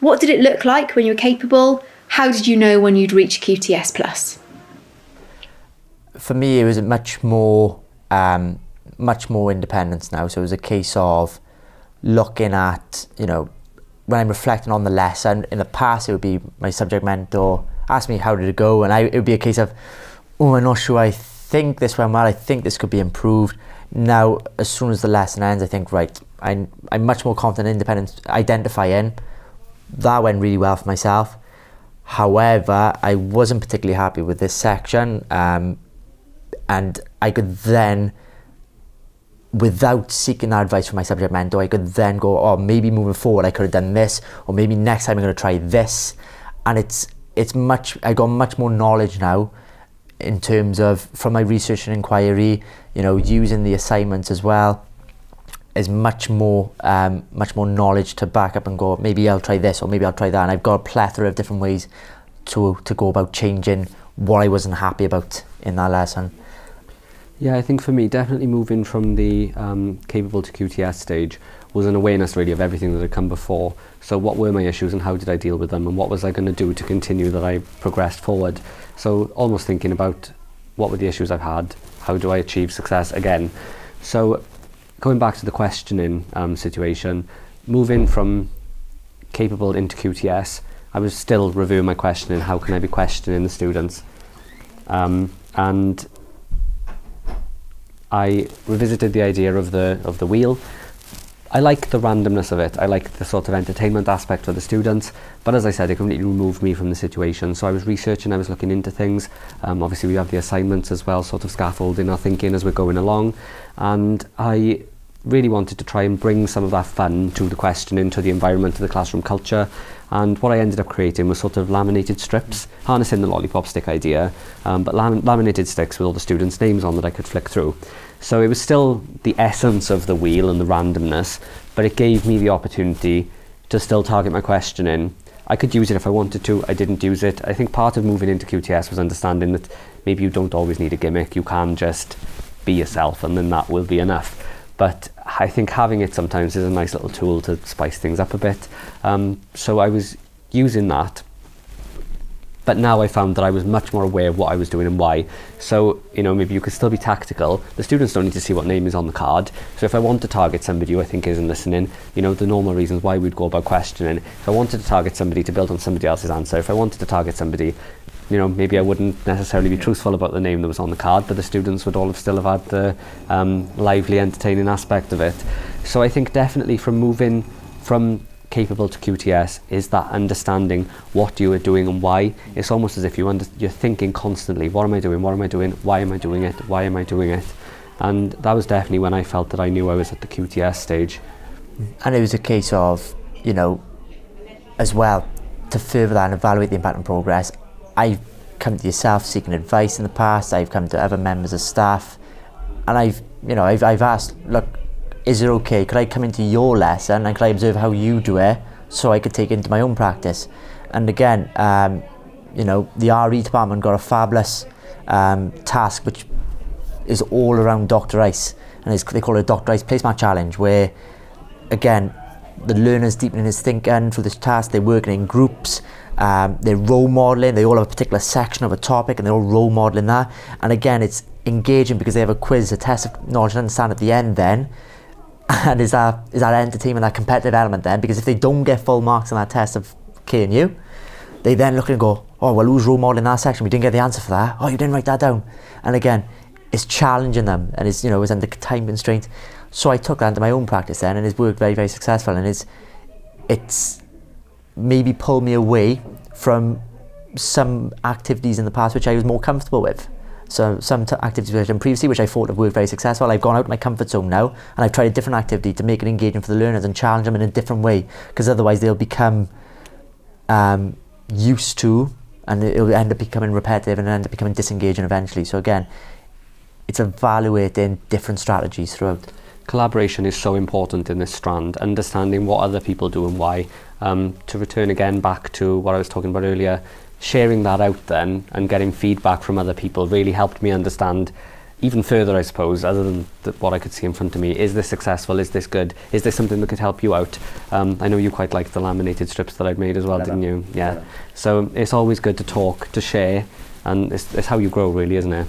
What did it look like when you were capable? How did you know when you'd reach QTS plus? For me, it was much more independence now. So it was a case of looking at, when I'm reflecting on the lesson. In the past, it would be my subject mentor ask me how did it go, and it would be a case of, I'm not sure, I think this went well, I think this could be improved. Now, as soon as the lesson ends, I think, right, I'm much more confident, independent, identifying. That went really well for myself. However, I wasn't particularly happy with this section, and I could then, without seeking that advice from my subject mentor, I could then go, maybe moving forward I could have done this, or maybe next time I'm going to try this. And I got much more knowledge now in terms of, from my research and inquiry, using the assignments as well, is much more knowledge to back up and go, maybe I'll try this or maybe I'll try that. And I've got a plethora of different ways to go about changing what I wasn't happy about in that lesson. Yeah, I think for me, definitely moving from the capable to QTS stage was an awareness really of everything that had come before. So what were my issues and how did I deal with them, and what was I going to do to continue that I progressed forward? So almost thinking about what were the issues I've had, how do I achieve success again? So going back to the questioning situation, moving from capable into QTS, I was still reviewing my questioning. How can I be questioning the students? And I revisited the idea of the wheel. I like the randomness of it. I like the sort of entertainment aspect for the students. But as I said, it completely removed me from the situation. So I was researching, I was looking into things. Obviously, we have the assignments as well, sort of scaffolding our thinking as we're going along. And I really wanted to try and bring some of that fun to the questioning, to the environment, to the classroom culture. And what I ended up creating was sort of laminated strips, harnessing the lollipop stick idea, but laminated sticks with all the students' names on that I could flick through. So it was still the essence of the wheel and the randomness, but it gave me the opportunity to still target my questioning. I could use it if I wanted to, I didn't use it. I think part of moving into QTS was understanding that maybe you don't always need a gimmick, you can just be yourself and then that will be enough. But I think having it sometimes is a nice little tool to spice things up a bit. So I was using that, but now I found that I was much more aware of what I was doing and why. So, maybe you could still be tactical. The students don't need to see what name is on the card. So if I want to target somebody who I think isn't listening, the normal reasons why we'd go about questioning. If I wanted to target somebody to build on somebody else's answer, if I wanted to target somebody, maybe I wouldn't necessarily be truthful about the name that was on the card, but the students would all still have had the lively, entertaining aspect of it. So I think definitely from moving from capable to QTS is that understanding what you are doing and why. It's almost as if you're thinking constantly, what am I doing, why am I doing it? And that was definitely when I felt that I knew I was at the QTS stage. And it was a case of, as well, to further that and evaluate the impact and progress, I've come to yourself seeking advice in the past, I've come to other members of staff, and I've asked, look, is it okay, could I come into your lesson and could I observe how you do it so I could take it into my own practice? And again, the RE department got a fabulous task which is all around Dr. Ice, and they call it a Dr. Ice Placemat Challenge, where again, the learner's deepening his thinking through this task, they're working in groups, they're role modelling, they all have a particular section of a topic and they're all role modelling that. And again, it's engaging because they have a quiz, a test of knowledge and understanding at the end then. And is that entertainment, that competitive element then? Because if they don't get full marks on that test of K and U, they then look and go, oh, well, who's role modelling that section? We didn't get the answer for that. Oh, you didn't write that down. And again, it's challenging them, and it's, it's under time constraints. So I took that into my own practice then, and it's worked very, very successful. And it's maybe pulled me away from some activities in the past which I was more comfortable with. So some activities which I've done previously, which I thought have worked very successful, I've gone out of my comfort zone now, and I've tried a different activity to make it engaging for the learners and challenge them in a different way, because otherwise they'll become used to, and it'll end up becoming repetitive and end up becoming disengaging eventually. So again, it's evaluating different strategies throughout. Collaboration is so important in this strand, understanding what other people do and why. To return again back to what I was talking about earlier, sharing that out then and getting feedback from other people really helped me understand even further, I suppose, other than what I could see in front of me. Is this successful? Is this good? Is this something that could help you out? I know you quite liked the laminated strips that I'd made as well, didn't you? Yeah. So it's always good to talk, to share, and it's how you grow, really, isn't it?